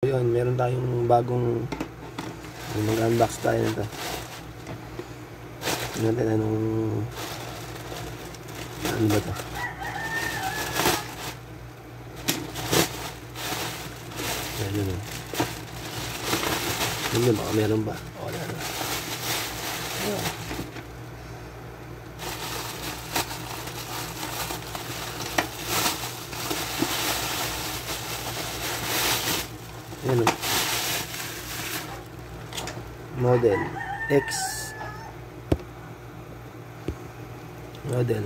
Yun, meron tayong bagong mag-unbox tayo nito. Tingnan natin anong ano ba ito. Ayan yun. Yun, baka meron ba? Wala na. Ayan. Ayan, model X, model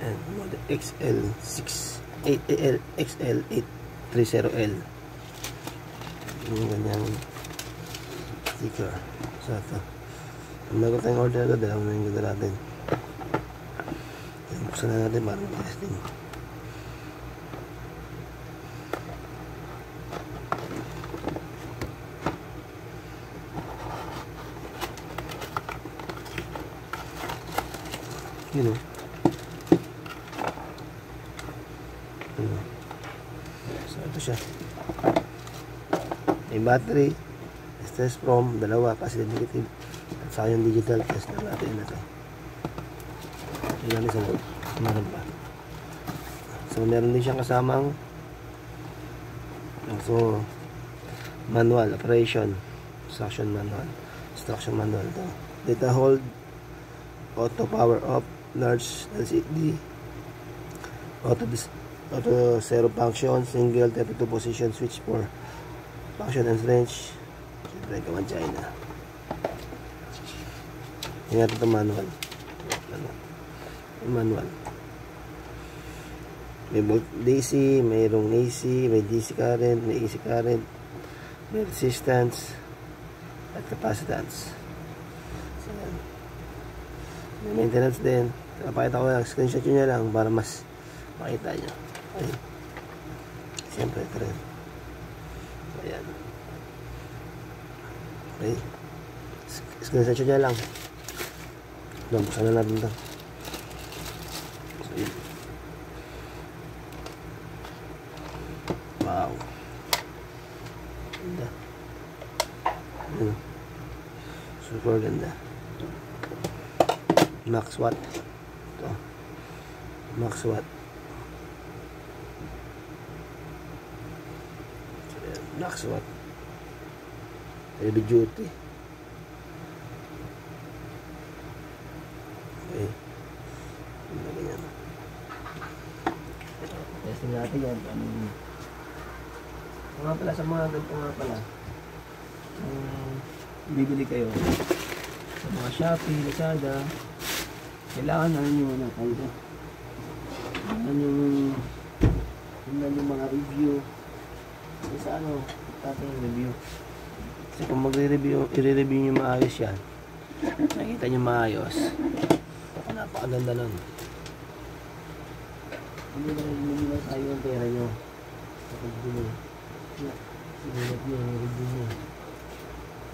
and model XL6 XL830L. Yung ganyang sticker. So ito, bago tayong order ito, dalawang na yung ganda natin. Buksan na natin para testing. Yun o. So ito siya. May battery, test from, dalawa, positive, negative. At saka yung digital test na natin na ito. Tingnan natin sa loob. Meron pa. So meron din siyang kasamang manual, operation, instruction manual. Ito. Data hold, auto power off, large LCD, auto zero function, single 32 position switch for function and range. Siyempre gawan China. Tingnan natin ito manual. Manual. May DC, mayroong AC, may DC current, may AC current, may resistance at capacitance. So, may maintenance din. Napakita ko lang, screenshot nyo na lang para mas makita nyo. Ay. Siyempre ito rin. Ayan. Okay. Screenshot nyo na lang. Buksan na natin ito. So, yun. Wow. Ganda. Super ganda. Max watt. Ito. Max watt. Max watt. Heavy duty. Okay. Ganyan. Testing natin yan. Nga pala sa mga ganito nga pala. Bibili kayo sa mga Shopee, Lazada. Kailangan na nyo na tayo. Tingnan yung mga review. Sa ating review. Kasi kung i-review nyo maayos yan, nakita nyo maayos, napakaganda nun. Hindi na tayo ang pera nyo. Kapag dito sinulat nyo ang review nyo.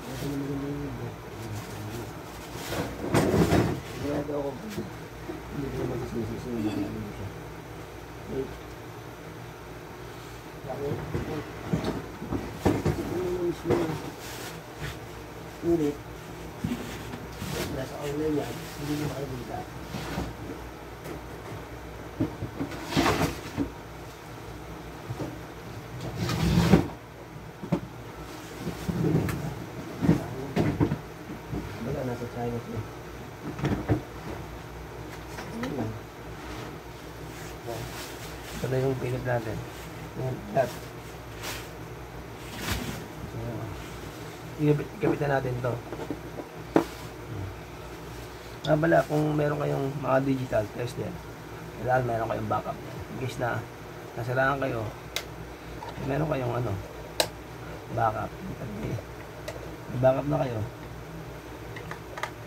Ito na maganda yung review. Kaya ako hindi ko magsisisi yung mga ano siya. Wait. Bakit? Ano yung mismo? Ulit. Nasa online yan. Hindi nyo makikita. Baga nasa China siya. Ito na yung pinip natin. Yung flat. Ikapitan natin ito. Bala, kung meron kayong mga digital test din, kailangan meron kayong backup. In case na nasalangan kayo, meron kayong backup. May backup na kayo.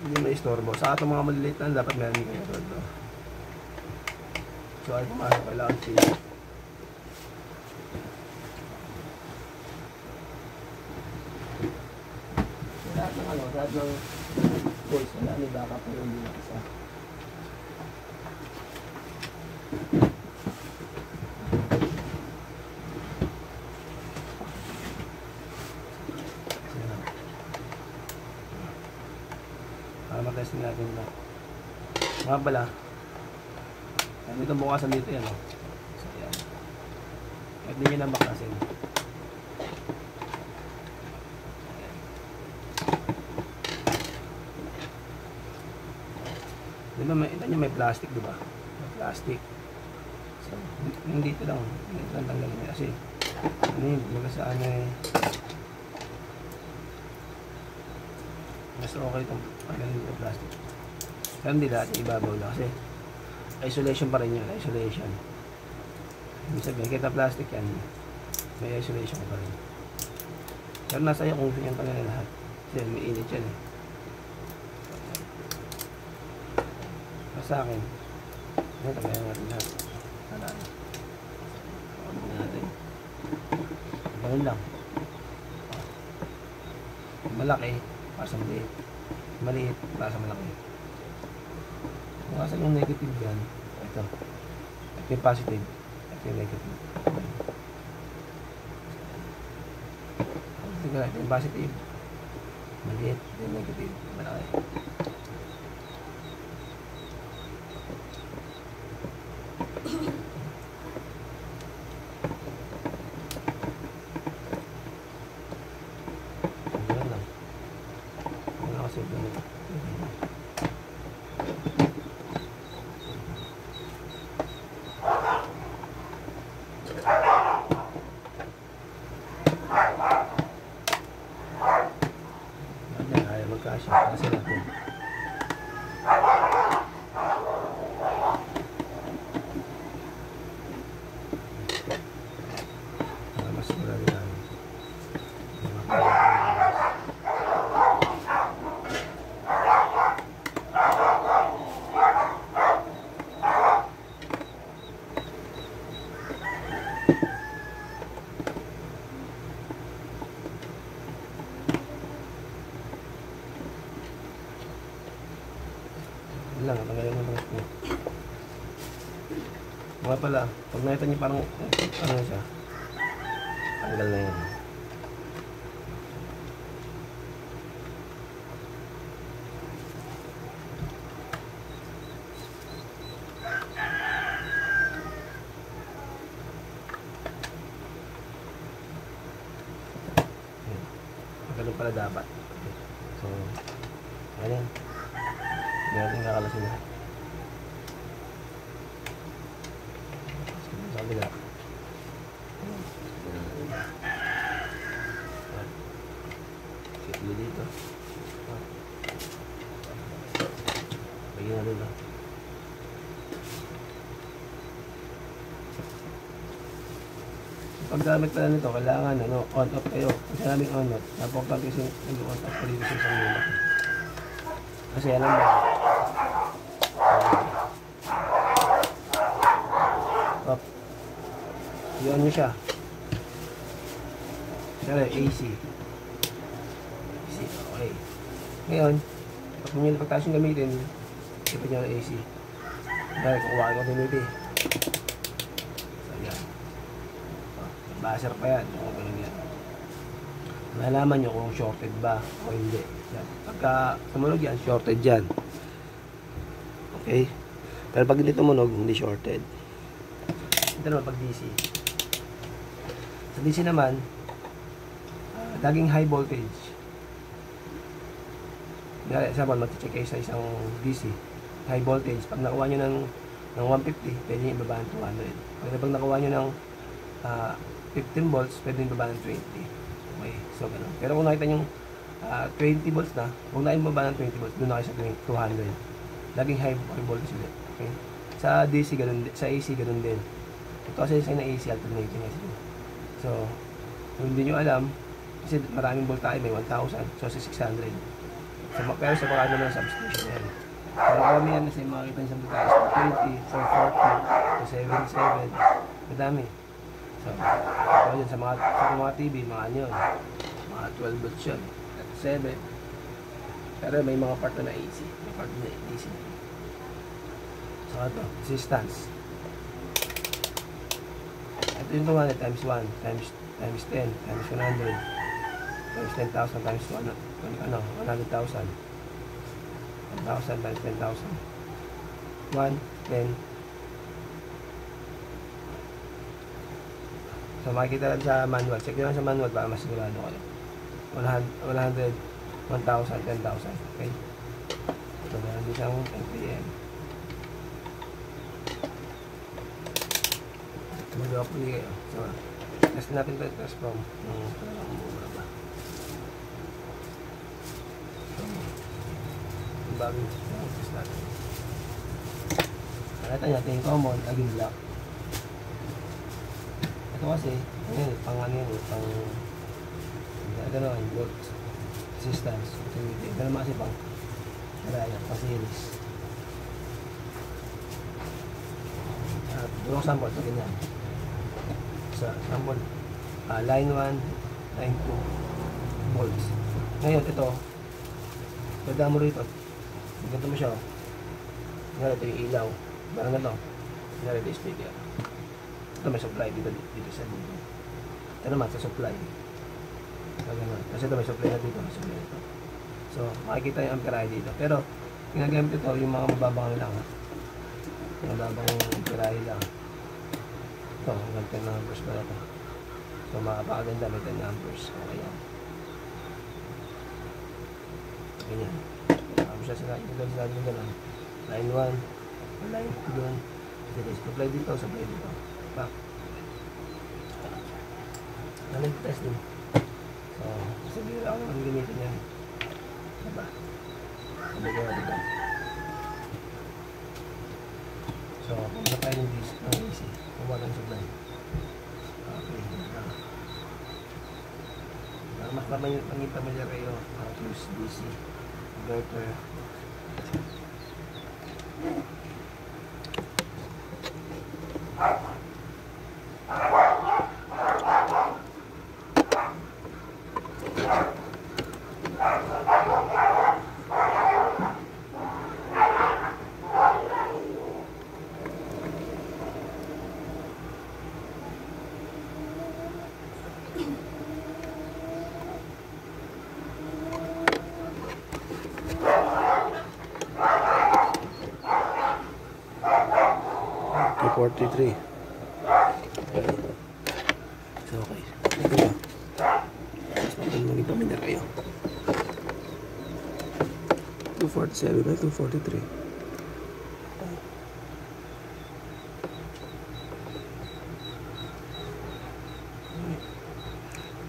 Hindi may istorbo. Sa itong mga maliliit na, dapat meron kayo ito. So ay pumasok, kailangan siya. Lahat ng voice, wala may backup na yung hindi isa. testing natin ito. Mga pala, itong bukasan dito yan, oh. So, yan. Kahit hindi nyo na bakasin. Diba, ito nyo may plastic, diba? May plastic. So, yung dito lang tanggalin nyo. Kasi, ano yun, baga sa ano eh, mas okay itong tanggalin yung plastic. Pero hindi lahat yung ibabaw lang kasi isolation pa rin yun, isolation. Ibig sabihin, kita plastic yan, may isolation pa rin. Pero nasa iyo kung ganyan pa nila lahat. Kasi may init yan eh. Pero sa akin, ito tagayan natin lahat. Tala na. Pagkain natin. Ganun lang. Malaki, para sa maliit. Maliit, para sa malaki. Kung asan yung negative yan, ito. Ito yung positive. Ito yung negative. Ito yung positive. Maliit. Ito yung negative. Malaki. Ganun lang. Wala kasi ganun. Magkasya kasi natin. Mas marami lang. Lang, tanggalin mo lang ito. Mga pala, pag nakita niyo parang ano siya, tanggal na yan. Ganun pala dapat. So, ayan. Hindi natin kakalasin na. Sa kabila. Sikli dito. Bagyan natin na. Paggamit pala nito, kailangan on-off kayo. Kasi namin on-off. Napoktan kasi nag-on-off pa dito sa isang nila. Kasi alam mo, yun nyo siya. Kaya AC. AC, okay. Ngayon, pag nyo napagtaas yung gamitin, ipit nyo ng AC. Dahil kukuha ko ng maybe. So, yan. Buzzer pa yan. Ganun yan. Nalaman nyo kung shorted ba o hindi. Yan. Pagka tumunog yan, shorted yan. Okay? Pero pag hindi tumunog, hindi shorted. Ito naman pag DC. Sa DC naman, laging high voltage. Dahil example, mag-check kayo sa isang DC. High voltage. Pag nakuha nyo ng 150, pwede nyo ibaba ng 200. Pag nakuha nyo ng 15 volts, pwede nyo ibaba ng 20. Okay, so ganun. Pero kung nakita nyo 20 volts na, kung nakita nyo ibaba ng 20 volts, doon na kayo sa 200. Laging high voltage ulit. Okay? Sa DC, ganun, sa AC, ganun din. Ito kasi sa AC, alternating AC. So, kung hindi nyo alam, kasi maraming voltahe, may 1,000, so sa 600. So, pero sa mga naman substation yan. Pero kami yan kasi makikita nyo sa voltahe, 440, 440, 77, madami. So, yun, sa mga TV, mga ano yun, mga 12 volts yun, 7. Pero may mga part na AC, may part na AC. So, ito, resistance. Ito yung 200 times 1 times 10 times 100 times 10,000 times 100,000. 10,000 times 10,000. 1, 10. So makikita lang sa manual. Check nyo lang sa manual para mas sigurado kayo. 100, 1,000, 10,000. Okay? So meron din siyang MPM. Magawa po niyo kayo. So, test natin ito. Test from. Bagong test natin. Nakita natin yung common, naging black. Ito kasi, pang ano yun, pang gano'n, volt resistance. Ito naman kasi pang karaya, pang series. At durong sample, ito ganyan. Sa sample, line 1, line 2 volts. Ngayon, ito, pagdaan mo rito, ganito mo siya, nga ito yung ilaw, parang ganito, nga ito yung speaker. Ito may supply dito sa dito. Ito naman sa supply. Kasi ito may supply na dito, may supply dito. So, makikita yung amperahe dito. Pero, ginagamit ito yung mga mababang lang. Yung mababang amperahe lang. Ito, hanggang 10 amperes pala ito. So, makapakaganda may 10 amperes. Okay yan. Ganyan. Siya sa sinabi nyo gano'n. Line 1, line 2 doon. Supply dito, supply dito. Back. Test din. So, sabihin ako naman gamitin yan. Diba? Sabi ko natin. So, kung sa tayo ng DC, kumuha ng supply. Okay. Mas maging familiar kayo. Use DC. Inverter. $43. So, okay. Ito ba? Mas maging pamilya kayo. 247 na 243.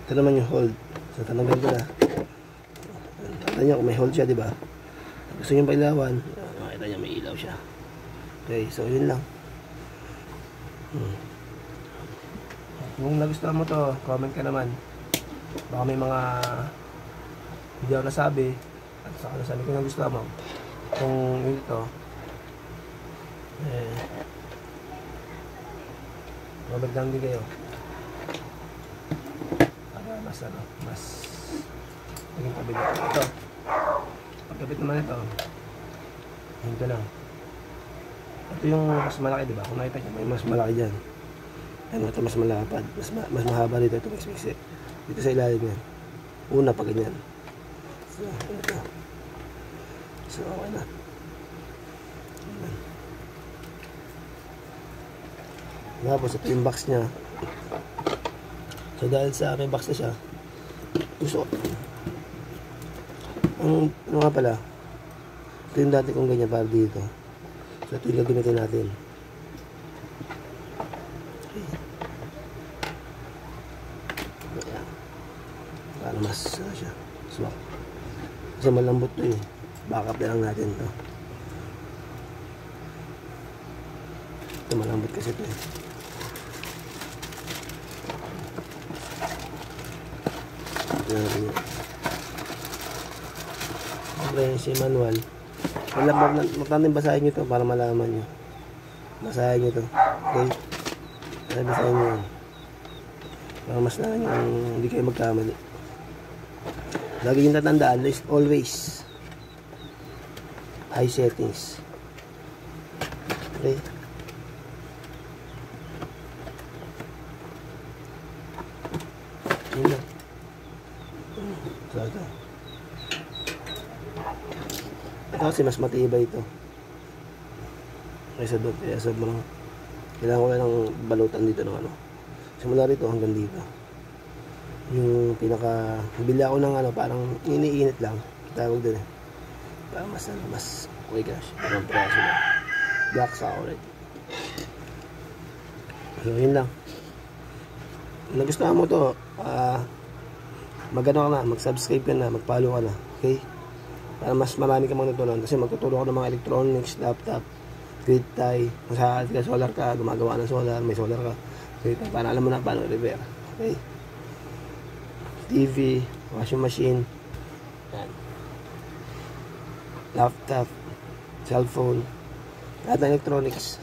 Ito naman yung hold. So, tanongin ko na. Nakita nyo kung may hold siya, diba? Gusto nyo pailawan. Nakita nyo may ilaw siya. Okay, so yun lang. Kung nagustuhan mo to, comment ka naman. Baka may mga hindi ako nasabi at saka nasabi ko nagustuhan mo. Kung yun ito, comment lang din kayo para mas maging kabit ito. Pagkabit naman ito, yun lang. Ito yung mas malaki, diba? Kung nakita nyo, may mas malaki dyan. Ano, ito mas malapad. Mas mahaba dito. Ito mas miksi. Dito sa ilalim yan. Una pa ganyan. So, ito. So, okay na. Tapos, ito yung box niya. So, dahil sa may box na siya, gusto ko. Ano nga pala? Ito yung dati kong ganyan para dito. So, ito yung gagamitin natin. Okay. Para mas siya. Swak. Kasi malambot to eh. Backup na lang natin to. Ito malambot kasi ito eh. Ito natin yun. Okay, si manual. Magtandang basahin nyo ito para malaman nyo. Basahin nyo ito. Okay? Basahin nyo yan. Para mas na nyo hindi kayo magkamali. Lagi yung tatandaan is always high settings. Okay? Yun lang. So ito. Ito kasi mas matibay ito. Kaysa doon. Kaya sobrang kailangan ko lang balutan dito ng ano. Simula rito hanggang dito. Yung pinaka bili ako ng ano, parang iniinit lang. Tawag din eh. Para mas okay gosh. Parang praso lang. Black solid. So yun lang. Kung nagustuhan mo to, mag-ano ka na, mag-subscribe ka na, mag-follow ka na. Okay? Para mas marami ka mga natutunan. Kasi magtuturo ko ng mga electronics, laptop, grid tie. Kung sa solar ka, gumagawa ng solar, may solar ka. Grid tie, para alam mo na paano i-repair. Okay? TV, washing machine, yan. Laptop, cellphone, lahat ng electronics,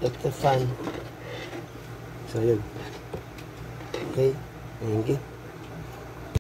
electric fan. So yun. Okay, thank you.